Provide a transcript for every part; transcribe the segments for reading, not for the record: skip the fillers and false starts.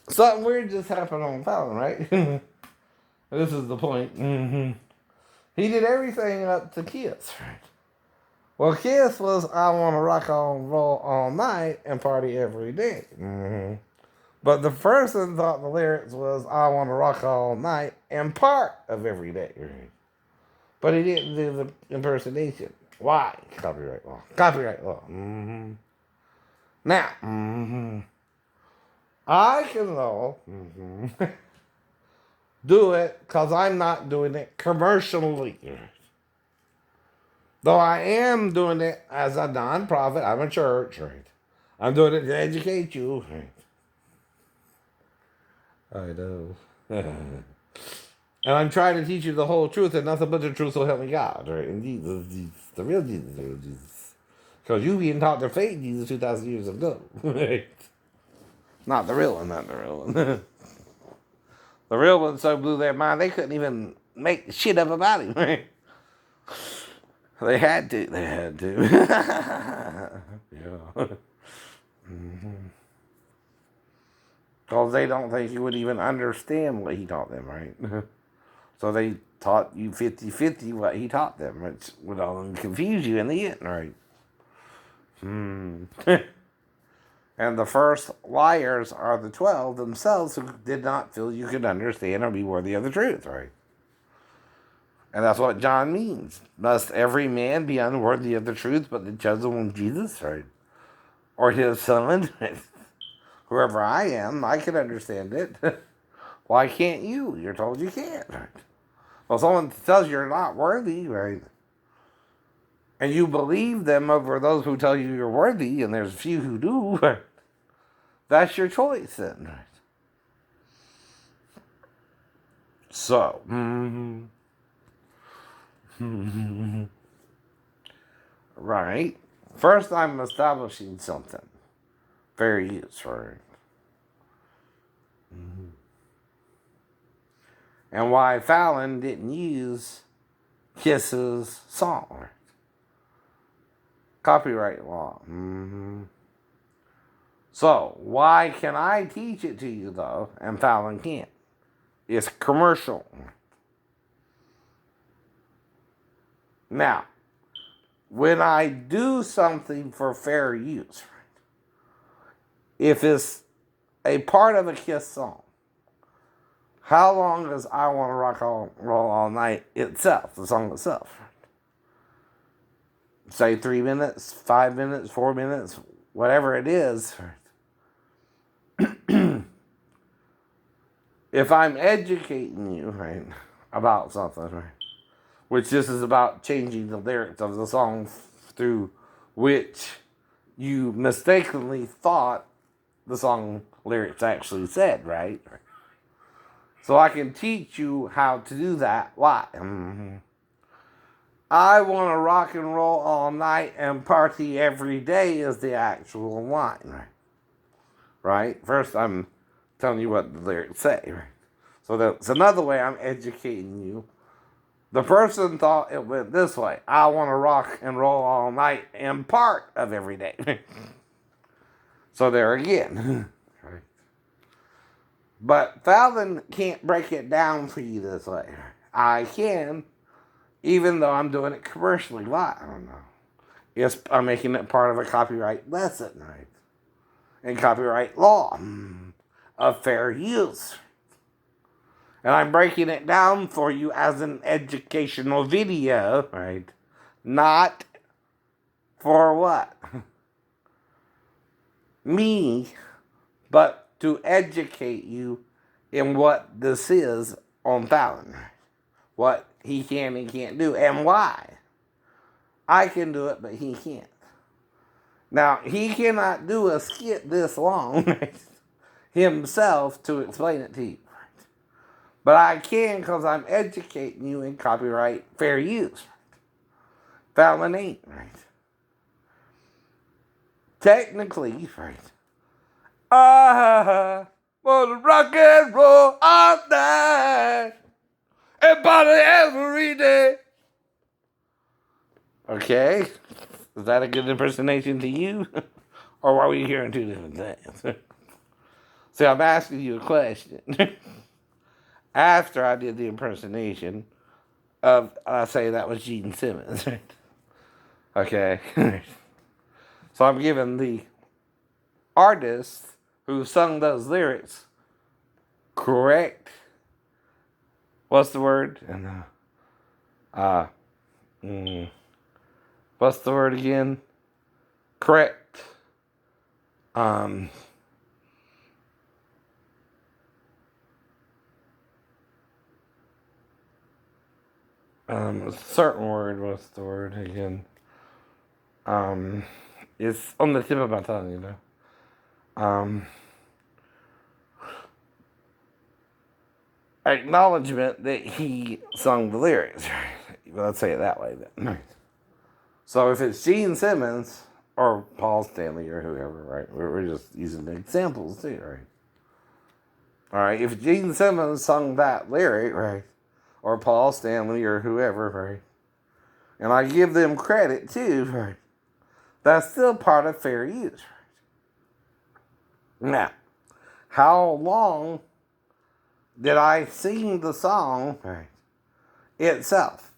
something weird just happened on Fallon, right? This is the point. He did everything up to Kiss, right? Well, Kiss was I want to rock on roll all night and party every day. But the person thought the lyrics was I want to rock all night and part of every day. Right? But he didn't do the impersonation. Why? Copyright law. Copyright law. Now, I can though do it because I'm not doing it commercially. Though I am doing it as a non-profit, I'm a church, right? I'm doing it to educate you, right? I know. And I'm trying to teach you the whole truth and nothing but the truth will help me God, right? And Jesus, the real Jesus, the real Jesus. Because you being taught the fake Jesus 2,000 years ago, right? Not the real one, not the real one. The real one so blew their mind they couldn't even make shit up about him, right? They had to. They had to. Yeah. Because they don't think you would even understand what he taught them, right? So they taught you 50-50 what he taught them, which would only confuse you in the end, right? And the first liars are the 12 themselves who did not feel you could understand or be worthy of the truth, right? And that's what John means. Must every man be unworthy of the truth but the chosen one, Jesus, right? Or his son? Whoever I am, I can understand it. Why can't you? You're told you can't, right? Well, someone tells you you're not worthy, right? And you believe them over those who tell you you're worthy, and there's a few who do, right? That's your choice then, right? So, right. First, I'm establishing something. Fair use, right? And why Fallon didn't use Kiss's song. Right? Copyright law. So, why can I teach it to you, though, and Fallon can't? It's commercial. Now, when I do something for fair use, right, if it's a part of a Kiss song, how long does I Want to Rock and Roll All Night itself, the song itself? Say 3 minutes, 5 minutes, 4 minutes, whatever it is. If I'm educating you, right, about something, right, which this is about changing the lyrics of the song through which you mistakenly thought the song lyrics actually said, right? So I can teach you how to do that. Why? I want to rock and roll all night and party every day is the actual line, right? Right? First, I'm telling you what the lyrics say, right? So that's another way I'm educating you. The person thought it went this way. I want to rock and roll all night and part of every day. So there again. Right? But Fallon can't break it down for you this way. I can, even though I'm doing it commercially. Why? I don't know. I'm making it part of a copyright lesson, right? And copyright law of fair use. And I'm breaking it down for you as an educational video, right? Not for what? Me, but to educate you in what this is on Fallon. What he can and can't do, and why. I can do it, but he can't. Now, he cannot do a skit this long, right, himself to explain it to you. But I can because I'm educating you in copyright fair use. Fallon ain't, right? Technically, right? I want to rock and roll all night and party every day. Okay? Is that a good impersonation to you? Or are we hearing two different things? See, I'm asking you a question. After I did the impersonation of, I say that was Gene Simmons. Okay. So I'm giving the artist who sung those lyrics correct. What's the word? Uh, mm, what's the word again? Correct. Um, a certain word. What's the word again? It's on the tip of my tongue, you know. Acknowledgement that he sung the lyrics. Let's say it that way then. So if it's Gene Simmons or Paul Stanley or whoever, right? We're just using the examples too, right? All right, if Gene Simmons sung that lyric, right, or Paul Stanley or whoever, right, and I give them credit too, right, that's still part of fair use, right? Now, how long did I sing the song, right, itself?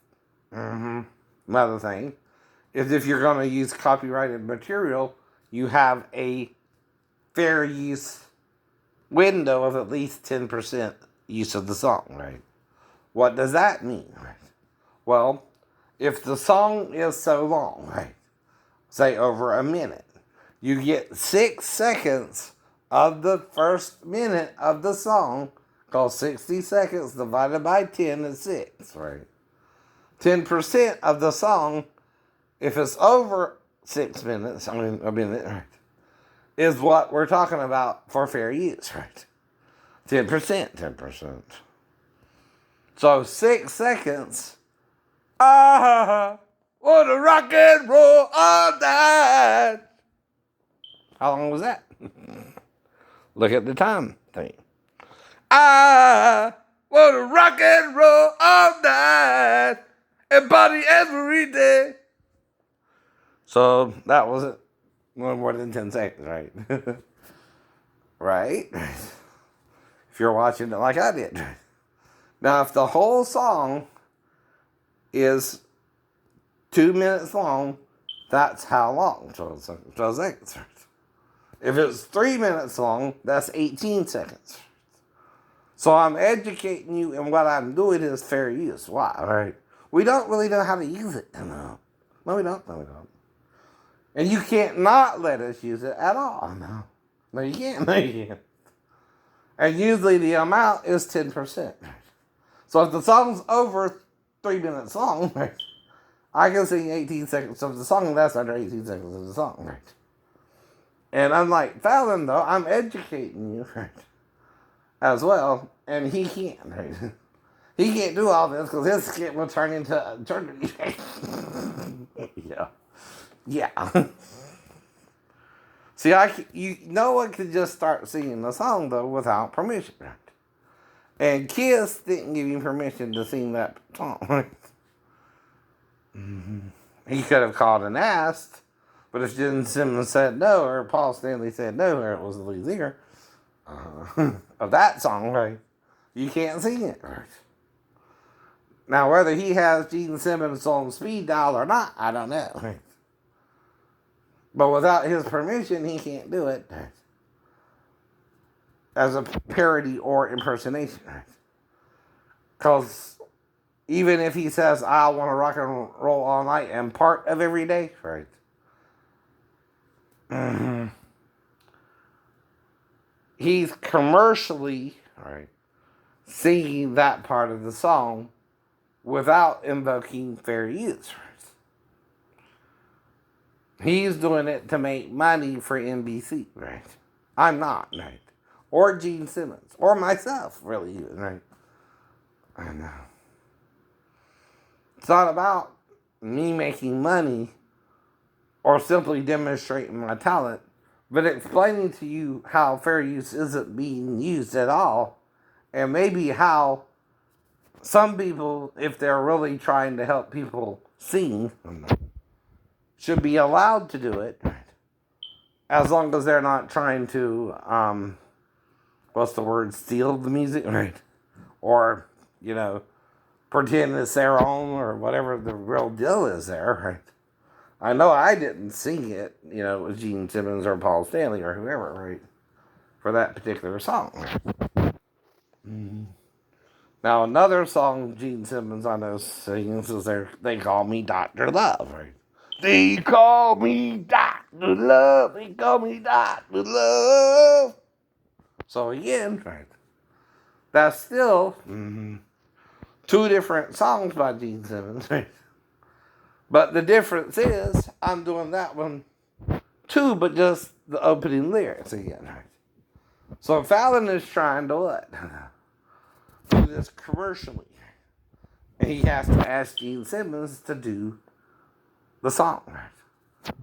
Another thing is if you're going to use copyrighted material, you have a fair use window of at least 10% use of the song, right? What does that mean, right? Well, if the song is so long, right, say over a minute, you get 6 seconds of the first minute of the song, called 60 seconds divided by 10 is 6, right? 10% of the song, if it's over 6 minutes, a minute, right, is what we're talking about for fair use, right? 10%, 10%. So 6 seconds. What a rock and roll all night. How long was that? Look at the time thing. What a rock and roll all night and party every day. So that was no more than 10 seconds, right? Right? If you're watching it like I did. Now, if the whole song is 2 minutes long, that's how long? 12 seconds. If it's 3 minutes long, that's 18 seconds. So I'm educating you, and what I'm doing is fair use. Why? Right? We don't really know how to use it. No, we don't. And you can't not let us use it at all. No, you can't. And usually the amount is 10%. So if the song's over 3 minutes long, right, I can sing 18 seconds of the song, that's under 18 seconds of the song, right? And unlike Fallon, though, I'm educating you, right, as well, and he can't, right? He can't do all this because his skit will turn into eternity. Yeah. See, no one could just start singing the song, though, without permission, right? And Kiss didn't give him permission to sing that song, right? He could have called and asked, but if Gene Simmons said no, or Paul Stanley said no, or it was the lead singer of that song, right, you can't sing it, right? Now, whether he has Gene Simmons on speed dial or not, I don't know, right? But without his permission, he can't do it as a parody or impersonation. Because even if he says, I want to rock and roll all night and part of every day, right? He's commercially, right, singing that part of the song without invoking fair use, right? He's doing it to make money for NBC, right? I'm not, right? Or Gene Simmons, or myself, really, right? I know. It's not about me making money or simply demonstrating my talent, but explaining to you how fair use isn't being used at all, and maybe how some people, if they're really trying to help people sing, should be allowed to do it, as long as they're not trying to what's the word, steal the music, right? Or, you know, pretend it's their own or whatever the real deal is there, right? I know I didn't sing it, you know, with Gene Simmons or Paul Stanley or whoever, right? For that particular song. Mm-hmm. Now, another song Gene Simmons I know sings is They Call Me Dr. Love, right? They call me Dr. Love. They call me Dr. Love. So again, right, that's still two different songs by Gene Simmons, right? But the difference is I'm doing that one too, but just the opening lyrics again, right? So Fallon is trying to what? Do this commercially. And he has to ask Gene Simmons to do the song, right?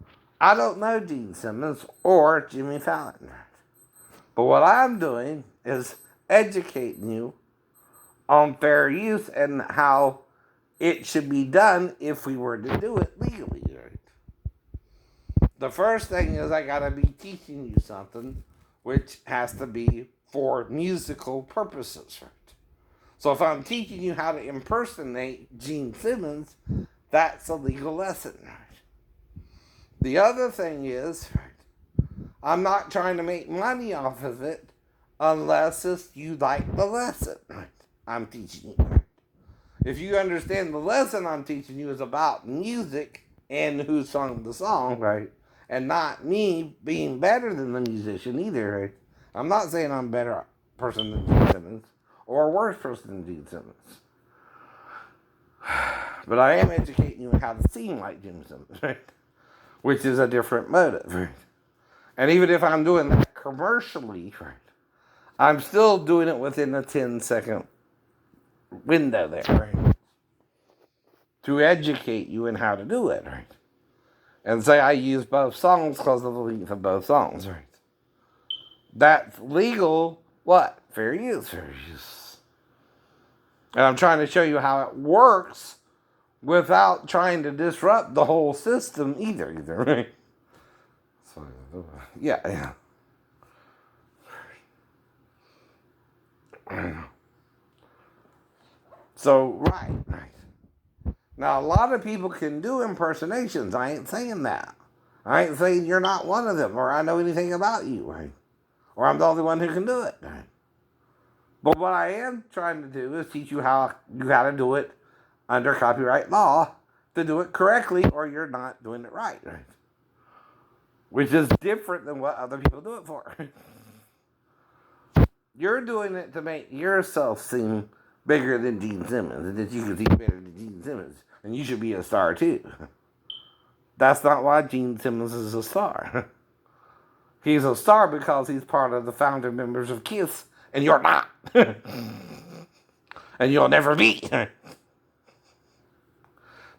I don't know Gene Simmons or Jimmy Fallon, right? But what I'm doing is educating you on fair use and how it should be done if we were to do it legally, right? The first thing is I gotta be teaching you something which has to be for musical purposes, right? So if I'm teaching you how to impersonate Gene Simmons, that's a legal lesson, right? The other thing is, right, I'm not trying to make money off of it unless you like the lesson, right? I'm teaching you, right? If you understand the lesson I'm teaching you is about music and who sung the song, right? And not me being better than the musician either, right? I'm not saying I'm a better person than Gene Simmons or a worse person than Gene Simmons. But I am educating you on how to sing like Gene Simmons, right? Which is a different motive, right? And even if I'm doing that commercially, right, I'm still doing it within a 10-second window there, right? To educate you in how to do it, right? And say I use both songs because of the length of both songs, right? That's legal, what? Fair use, fair use. And I'm trying to show you how it works without trying to disrupt the whole system either, right? So, yeah. So, right. Now, a lot of people can do impersonations. I ain't saying that. I ain't saying you're not one of them or I know anything about you, right? Or I'm the only one who can do it, right? But what I am trying to do is teach you how you got to do it under copyright law to do it correctly or you're not doing it right? Which is different than what other people do it for. You're doing it to make yourself seem bigger than Gene Simmons and that you can seem better than Gene Simmons. And you should be a star too. That's not why Gene Simmons is a star. He's a star because he's part of the founder members of KISS, and you're not. And you'll never be.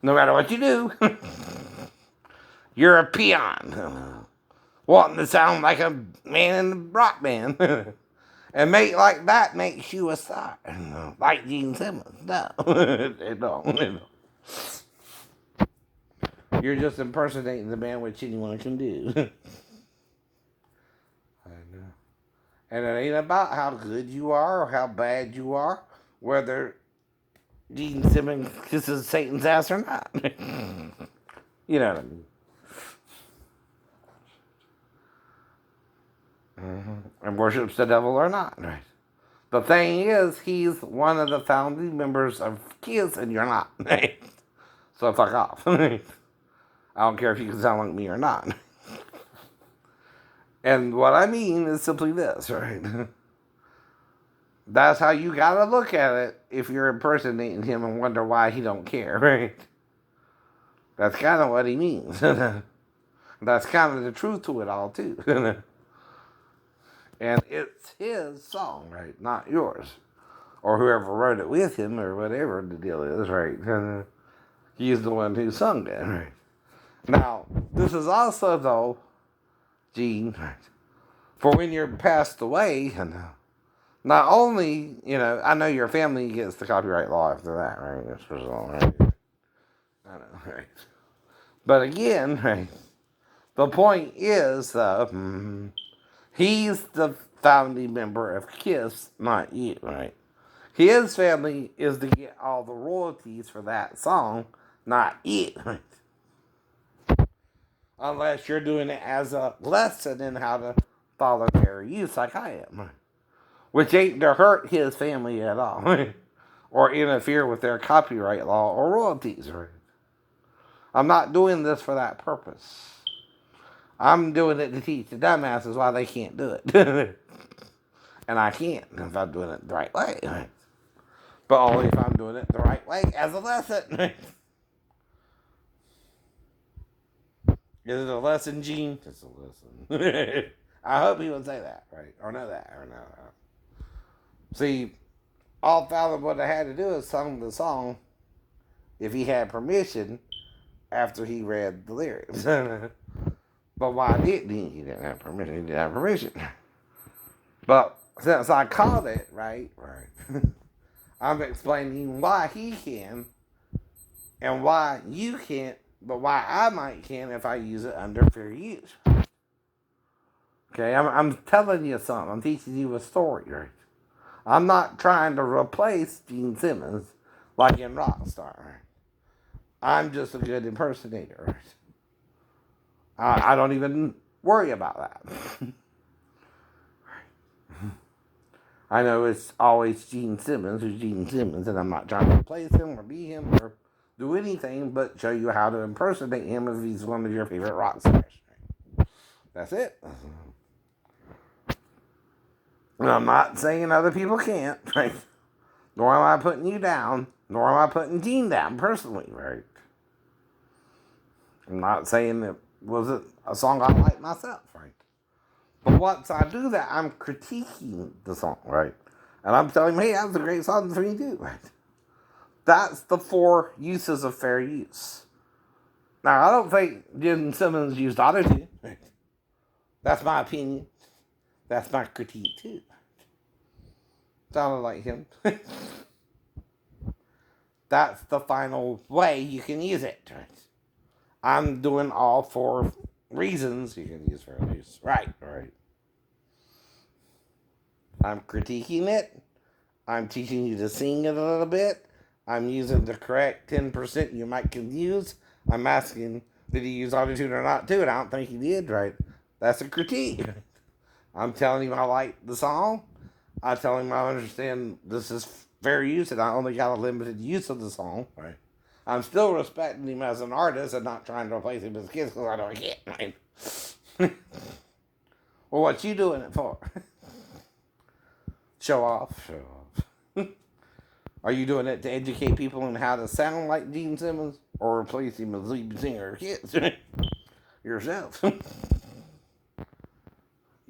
No matter what you do, you're a peon. Wanting to sound like a man in a rock band. And like that makes you a star. Like Gene Simmons. No, it don't. You're just impersonating the man, which anyone can do. I know. And it ain't about how good you are or how bad you are, whether Gene Simmons kisses Satan's ass or not. You know what I mean? And worships the devil or not, right? The thing is, he's one of the founding members of KISS, and you're not. Right? So fuck off. I don't care if you can sound like me or not. And what I mean is simply this, right? That's how you gotta look at it if you're impersonating him and wonder why he don't care, right? That's kind of what he means. That's kind of the truth to it all, too. And it's his song, right? Not yours. Or whoever wrote it with him, or whatever the deal is, right? He's the one who sung it, right? Now, this is also, though, Gene, right? For when you're passed away, not only, I know your family gets the copyright law after that, right? That's for sure, right? I know, right? But again, right? The point is, He's the founding member of KISS, not you, right? His family is to get all the royalties for that song, not you. Right? Unless you're doing it as a lesson in how to follow fair use like I am. Which ain't to hurt his family at all. Or interfere with their copyright law or royalties. Right? I'm not doing this for that purpose. I'm doing it to teach the dumbasses why they can't do it. And I can't if I'm doing it the right way. Right? But only if I'm doing it the right way as a lesson. Right? Is it a lesson, Gene? It's a lesson. I hope he would say that, right? Or know that, or know that. See, all Fallon would have had to do is sing the song if he had permission after he read the lyrics. But why didn't he? He didn't have permission. He didn't have permission. But since I called it, right, I'm explaining why he can and why you can't, but why I might can if I use it under fair use. Okay, I'm telling you something. I'm teaching you a story, right? I'm not trying to replace Gene Simmons like in Rockstar. Right? I'm just a good impersonator. Right? I don't even worry about that. I know it's always Gene Simmons who's Gene Simmons, and I'm not trying to replace him or be him or do anything but show you how to impersonate him if he's one of your favorite rock stars. That's it. And I'm not saying other people can't, right? Nor am I putting you down, nor am I putting Gene down personally, right? I'm not saying it wasn't a song I like myself, right? But once I do that, I'm critiquing the song, right? And I'm telling him, hey, that's a great song for you to do, right? That's the 4 uses of fair use. Now, I don't think Gene Simmons used autotune. Right? That's my opinion. That's my critique, too. Sounded like him. That's the final way you can use it, right? I'm doing all 4 reasons you can use fair use. Right. I'm critiquing it. I'm teaching you to sing it a little bit. I'm using the correct 10% you might confuse. I'm asking, did he use autotune or not too? And I don't think he did, right? That's a critique. I'm telling him I like the song. I tell him I understand this is fair use and I only got a limited use of the song, right? I'm still respecting him as an artist and not trying to replace him as kids because I know I can't, right? Well, what you doing it for? Show off. Are you doing it to educate people on how to sound like Gene Simmons or replace him as lead singer of kids? Yourself.